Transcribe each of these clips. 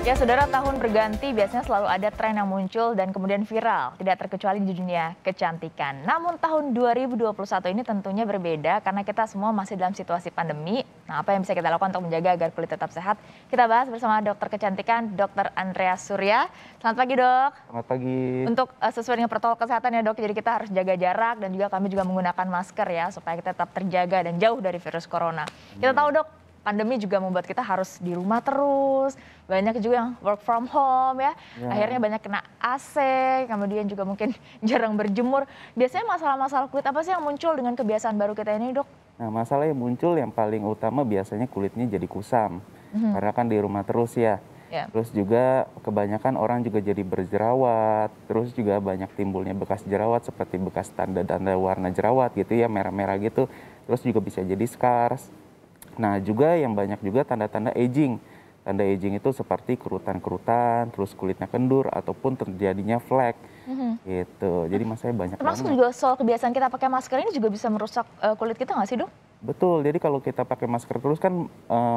Ya, saudara, tahun berganti biasanya selalu ada tren yang muncul dan kemudian viral, tidak terkecuali di dunia kecantikan. Namun tahun 2021 ini tentunya berbeda karena kita semua masih dalam situasi pandemi. Nah, apa yang bisa kita lakukan untuk menjaga agar kulit tetap sehat? Kita bahas bersama dokter kecantikan, Dr. Andreas Surya. Selamat pagi, Dok. Selamat pagi. Untuk sesuai dengan protokol kesehatan ya, Dok, jadi kita harus jaga jarak dan juga kami juga menggunakan masker ya supaya kita tetap terjaga dan jauh dari virus corona. Kita tahu, Dok, pandemi juga membuat kita harus di rumah terus, banyak juga yang work from home ya. Akhirnya banyak kena AC, kemudian juga mungkin jarang berjemur. Biasanya masalah-masalah kulit apa sih yang muncul dengan kebiasaan baru kita ini, Dok? Nah, masalah yang muncul yang paling utama biasanya kulitnya jadi kusam. Karena kan di rumah terus ya. Ya. Terus juga kebanyakan orang juga jadi berjerawat. Terus juga banyak timbulnya bekas jerawat seperti bekas tanda-tanda warna jerawat gitu ya, merah-merah gitu. Terus juga bisa jadi scars. Nah, juga yang banyak juga tanda-tanda aging. Tanda aging itu seperti kerutan-kerutan, terus kulitnya kendur, ataupun terjadinya flek. Gitu. Jadi masalahnya banyak Termasuk banget. juga soal kebiasaan kita pakai masker ini juga bisa merusak kulit kita nggak sih, Dok? Betul, jadi kalau kita pakai masker terus kan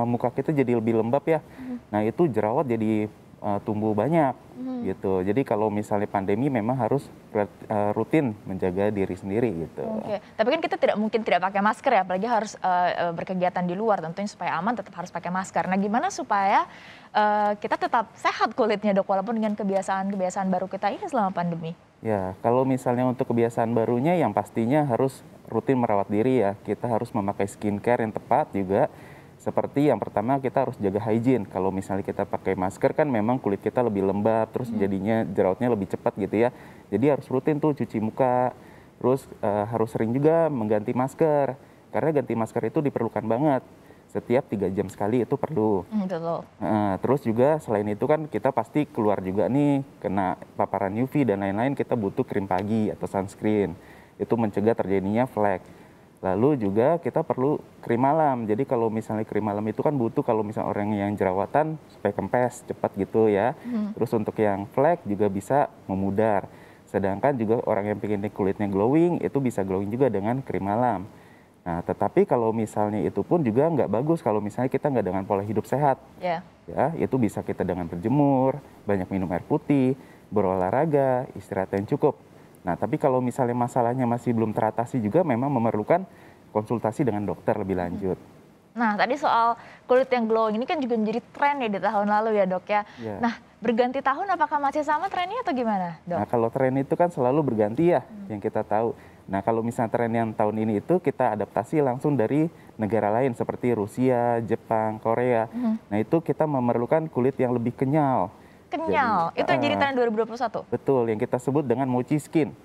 muka kita jadi lebih lembab ya. Nah, itu jerawat jadi tumbuh banyak gitu. Jadi kalau misalnya pandemi memang harus rutin menjaga diri sendiri gitu. Oke, tapi kan kita tidak mungkin tidak pakai masker ya, apalagi harus berkegiatan di luar, tentunya supaya aman tetap harus pakai masker. Nah, gimana supaya kita tetap sehat kulitnya, Dok, walaupun dengan kebiasaan-kebiasaan baru kita ini selama pandemi? Ya, kalau misalnya untuk kebiasaan barunya yang pastinya harus rutin merawat diri ya. Kita harus memakai skincare yang tepat juga. Seperti yang pertama kita harus jaga hygiene. Kalau misalnya kita pakai masker kan memang kulit kita lebih lembab, terus jadinya jerawatnya lebih cepat gitu ya. Jadi harus rutin tuh cuci muka, terus harus sering juga mengganti masker. Karena ganti masker itu diperlukan banget. Setiap 3 jam sekali itu perlu. Betul. Terus juga selain itu kan kita pasti keluar juga nih kena paparan UV dan lain-lain, kita butuh krim pagi atau sunscreen. Itu mencegah terjadinya flek. Lalu juga kita perlu krim malam. Jadi kalau misalnya krim malam itu kan butuh kalau misalnya orang yang jerawatan supaya kempes cepat gitu ya. Terus untuk yang flek juga bisa memudar. Sedangkan juga orang yang pengen kulitnya glowing itu bisa glowing juga dengan krim malam. Nah, tetapi kalau misalnya itu pun juga nggak bagus kalau misalnya kita nggak dengan pola hidup sehat. Ya. Ya, itu bisa kita dengan berjemur, banyak minum air putih, berolahraga, istirahat yang cukup. Nah, tapi kalau misalnya masalahnya masih belum teratasi juga memang memerlukan konsultasi dengan dokter lebih lanjut. Nah, tadi soal kulit yang glowing ini kan juga menjadi tren ya di tahun lalu ya, Dok ya. Ya. Nah, berganti tahun apakah masih sama trennya atau gimana, Nah, Dok? kalau tren itu kan selalu berganti ya, yang kita tahu. Nah, kalau misalnya tren yang tahun ini itu kita adaptasi langsung dari negara lain seperti Rusia, Jepang, Korea. Nah, itu kita memerlukan kulit yang lebih kenyal. Kenyal, itu yang jadi tren 2021? Betul, yang kita sebut dengan mochi skin.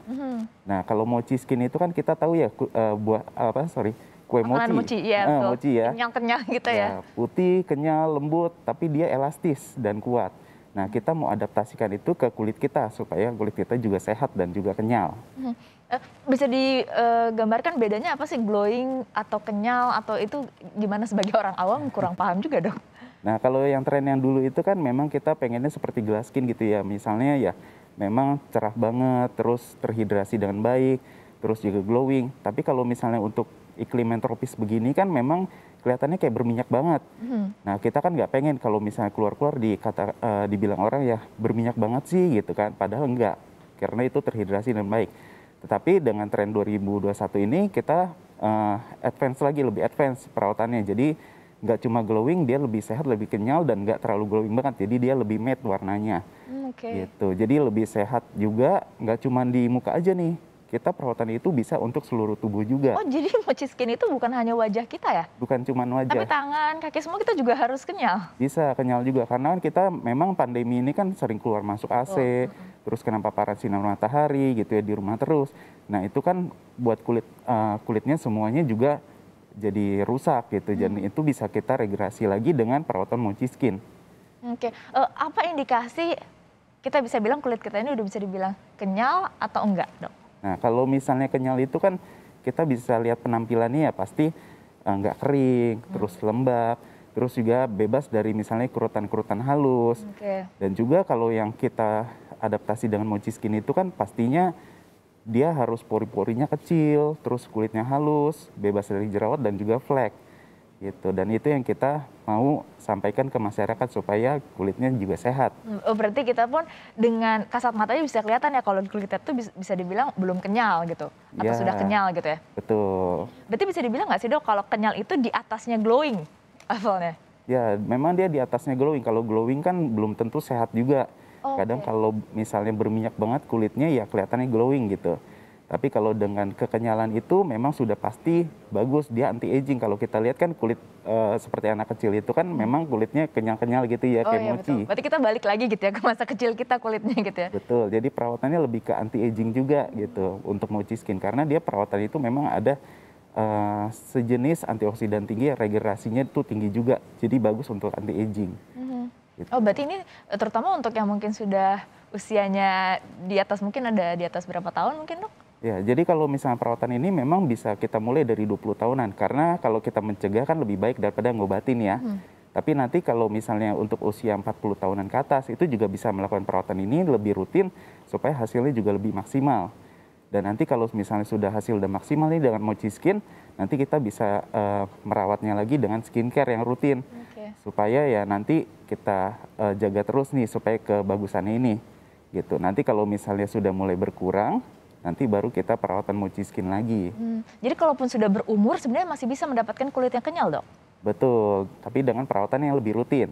Nah, kalau mochi skin itu kan kita tahu ya kue Makanan mochi, iya betul. mochi ya. Kenyal-kenyal gitu ya. Putih, kenyal, lembut, tapi dia elastis dan kuat. Nah, kita mau adaptasikan itu ke kulit kita supaya kulit kita juga sehat dan juga kenyal. Bisa digambarkan bedanya apa sih glowing atau kenyal atau itu gimana sebagai orang awam kurang paham juga, Dok? Nah, kalau yang tren yang dulu itu kan memang kita pengennya seperti glass skin gitu ya. Misalnya ya memang cerah banget, terus terhidrasi dengan baik, terus juga glowing. Tapi kalau misalnya untuk iklim yang tropis begini kan memang kelihatannya kayak berminyak banget. Nah, kita kan nggak pengen kalau misalnya keluar-keluar dibilang orang ya berminyak banget sih gitu kan. Padahal enggak, karena itu terhidrasi dengan baik. Tetapi dengan tren 2021 ini kita lebih advance perawatannya. Jadi nggak cuma glowing, dia lebih sehat, lebih kenyal, dan nggak terlalu glowing banget. Jadi dia lebih matte warnanya. Oke. Gitu. Jadi lebih sehat juga, nggak cuma di muka aja nih. Kita perawatan itu bisa untuk seluruh tubuh juga. Oh, jadi mochi skin itu bukan hanya wajah kita ya? Bukan cuma Tapi wajah. tangan, kaki semua kita juga harus kenyal? Bisa kenyal juga. Karena kan kita memang pandemi ini kan sering keluar masuk AC, terus kena paparan sinar matahari gitu ya di rumah terus. Nah, itu kan buat kulitnya semuanya juga jadi rusak gitu. Jadi itu bisa kita regenerasi lagi dengan perawatan mochi skin. Oke, apa indikasi kita bisa bilang kulit kita ini udah bisa dibilang kenyal atau enggak, Dok? Nah, kalau misalnya kenyal itu kan kita bisa lihat penampilannya ya pasti nggak kering, terus lembab, terus juga bebas dari misalnya kerutan-kerutan halus. Dan juga kalau yang kita adaptasi dengan mochi skin itu kan pastinya dia harus pori-porinya kecil, terus kulitnya halus, bebas dari jerawat dan juga flek. gitu. Dan itu yang kita mau sampaikan ke masyarakat supaya kulitnya juga sehat. Oh, berarti kita pun dengan kasat matanya bisa kelihatan ya kalau kulit kita tuh bisa dibilang belum kenyal gitu atau Ya, sudah kenyal gitu ya. betul. Berarti bisa dibilang nggak sih dok kalau kenyal itu di atasnya glowing levelnya? Ya, memang dia di atasnya glowing. Kalau glowing kan belum tentu sehat juga. Kadang Oke. kalau misalnya berminyak banget kulitnya ya kelihatannya glowing gitu. Tapi kalau dengan kekenyalan itu memang sudah pasti bagus, dia anti aging. Kalau kita lihat kan kulit seperti anak kecil itu kan memang kulitnya kenyal-kenyal gitu ya, Oh kayak iya betul. mochi. Berarti kita balik lagi gitu ya ke masa kecil kita kulitnya gitu ya. Betul, jadi perawatannya lebih ke anti aging juga gitu untuk mochi skin. Karena dia perawatan itu memang ada sejenis antioksidan tinggi, regenerasinya itu tinggi juga. Jadi bagus untuk anti aging. Mhm. Gitu. Oh berarti ini terutama untuk yang mungkin sudah usianya di atas, mungkin ada di atas berapa tahun mungkin dok? Ya, jadi kalau misalnya perawatan ini memang bisa kita mulai dari 20 tahunan. Karena kalau kita mencegah kan lebih baik daripada ngobatin ya. Tapi nanti kalau misalnya untuk usia 40 tahunan ke atas, itu juga bisa melakukan perawatan ini lebih rutin supaya hasilnya juga lebih maksimal. Dan nanti kalau misalnya sudah hasil udah maksimal nih dengan mochi skin, nanti kita bisa merawatnya lagi dengan skincare yang rutin. Oke. Supaya ya nanti kita jaga terus nih supaya kebagusannya ini. Gitu. Nanti kalau misalnya sudah mulai berkurang, nanti baru kita perawatan mochi skin lagi. Jadi kalaupun sudah berumur sebenarnya masih bisa mendapatkan kulit yang kenyal dok? Betul, tapi dengan perawatan yang lebih rutin.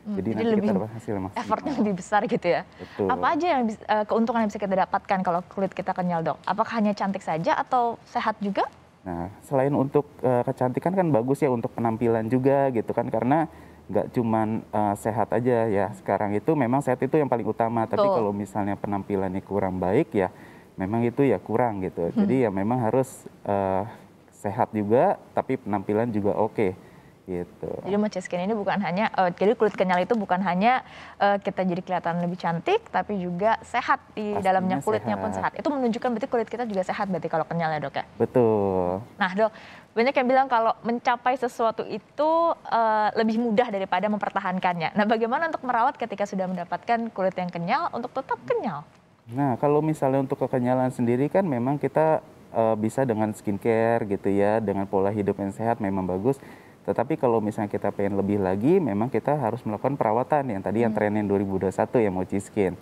Jadi nanti lebih kita dapat hasil maksimal. effortnya lebih besar gitu ya. Betul. Apa aja yang keuntungan yang bisa kita dapatkan kalau kulit kita kenyal dok? Apakah hanya cantik saja atau sehat juga? Nah, selain untuk kecantikan kan bagus ya untuk penampilan juga gitu kan, karena nggak cuman sehat aja ya. Sekarang itu memang sehat itu yang paling utama, tapi Betul. kalau misalnya penampilannya kurang baik ya memang itu ya kurang gitu. Jadi ya memang harus sehat juga, tapi penampilan juga oke gitu. Jadi mochi skin ini bukan hanya, jadi kulit kenyal itu bukan hanya kita jadi kelihatan lebih cantik, tapi juga sehat di Pastinya dalamnya, kulitnya pun sehat. sehat. Itu menunjukkan berarti kulit kita juga sehat berarti kalau kenyal ya dok ya? Betul. Nah dok, banyak yang bilang kalau mencapai sesuatu itu lebih mudah daripada mempertahankannya. Nah bagaimana untuk merawat ketika sudah mendapatkan kulit yang kenyal untuk tetap kenyal? Nah, kalau misalnya untuk kekenyalan sendiri kan memang kita bisa dengan skincare gitu ya, dengan pola hidup yang sehat memang bagus. Tetapi kalau misalnya kita pengen lebih lagi, memang kita harus melakukan perawatan yang tadi yang trennya 2021 ya mochi skin.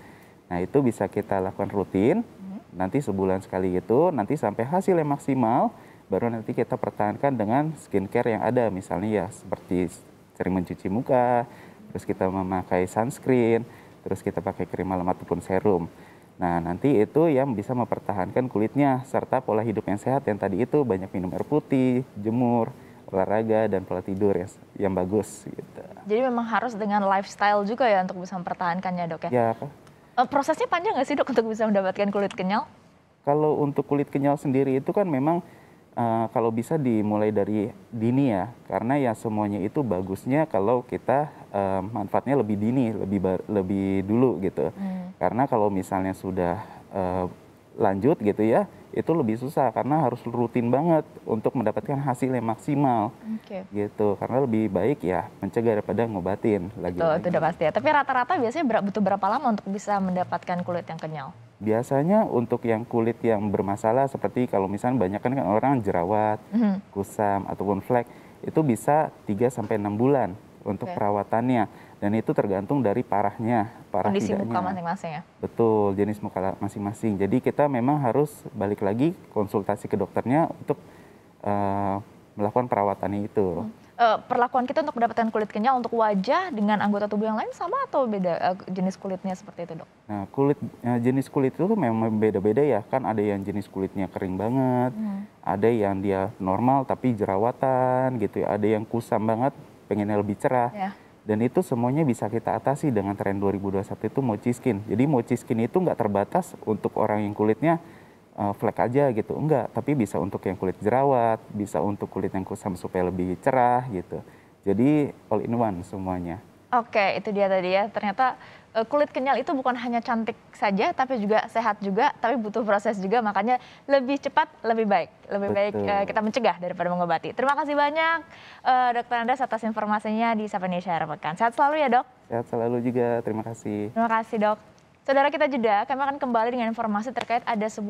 Nah, itu bisa kita lakukan rutin, nanti sebulan sekali gitu, nanti sampai hasil yang maksimal, baru nanti kita pertahankan dengan skincare yang ada. Misalnya ya seperti sering mencuci muka, terus kita memakai sunscreen, terus kita pakai krim malam ataupun serum. Nah, nanti itu yang bisa mempertahankan kulitnya, serta pola hidup yang sehat yang tadi itu banyak minum air putih, jemur, olahraga, dan pola tidur yang bagus gitu. Jadi memang harus dengan lifestyle juga ya untuk bisa mempertahankannya dok ya? Ya, Prosesnya panjang nggak sih dok untuk bisa mendapatkan kulit kenyal? kalau untuk kulit kenyal sendiri itu kan memang kalau bisa dimulai dari dini ya, karena ya semuanya itu bagusnya kalau kita manfaatnya lebih dini, lebih dulu gitu. Karena kalau misalnya sudah lanjut gitu ya, itu lebih susah karena harus rutin banget untuk mendapatkan hasil yang maksimal. Oke. Gitu, karena lebih baik ya mencegah daripada ngobatin Tuh, itu lagi-lagi. udah pasti ya. Tapi rata-rata biasanya butuh berapa lama untuk bisa mendapatkan kulit yang kenyal? Biasanya untuk yang kulit yang bermasalah seperti kalau misalnya banyak kan orang jerawat, kusam ataupun flek, itu bisa 3 sampai 6 bulan untuk Oke. perawatannya. Dan itu tergantung dari parah Kondisi tidaknya. muka masing-masing ya? Betul, jenis muka masing-masing. Jadi kita memang harus balik lagi konsultasi ke dokternya untuk melakukan perawatannya itu. Perlakuan kita untuk mendapatkan kulit kenyal untuk wajah dengan anggota tubuh yang lain sama atau beda jenis kulitnya seperti itu dok? Nah, jenis kulit itu memang beda-beda ya. Kan ada yang jenis kulitnya kering banget, ada yang dia normal tapi jerawatan gitu ya, ada yang kusam banget, pengennya lebih cerah. Ya. Dan itu semuanya bisa kita atasi dengan tren 2021 itu mochi skin. Jadi mochi skin itu nggak terbatas untuk orang yang kulitnya flek aja gitu, enggak. Tapi bisa untuk yang kulit jerawat, bisa untuk kulit yang kusam supaya lebih cerah gitu. Jadi all in one semuanya. Oke, itu dia tadi ya. Ternyata kulit kenyal itu bukan hanya cantik saja, tapi juga sehat juga, tapi butuh proses juga. Makanya lebih cepat, lebih baik. Lebih baik kita mencegah daripada mengobati. Terima kasih banyak Dr. Andas atas informasinya di Sapa Indonesia Akhir Pekan. Sehat selalu ya dok. Sehat selalu juga, terima kasih. Terima kasih dok. Saudara kita jeda, kami akan kembali dengan informasi terkait ada sebuah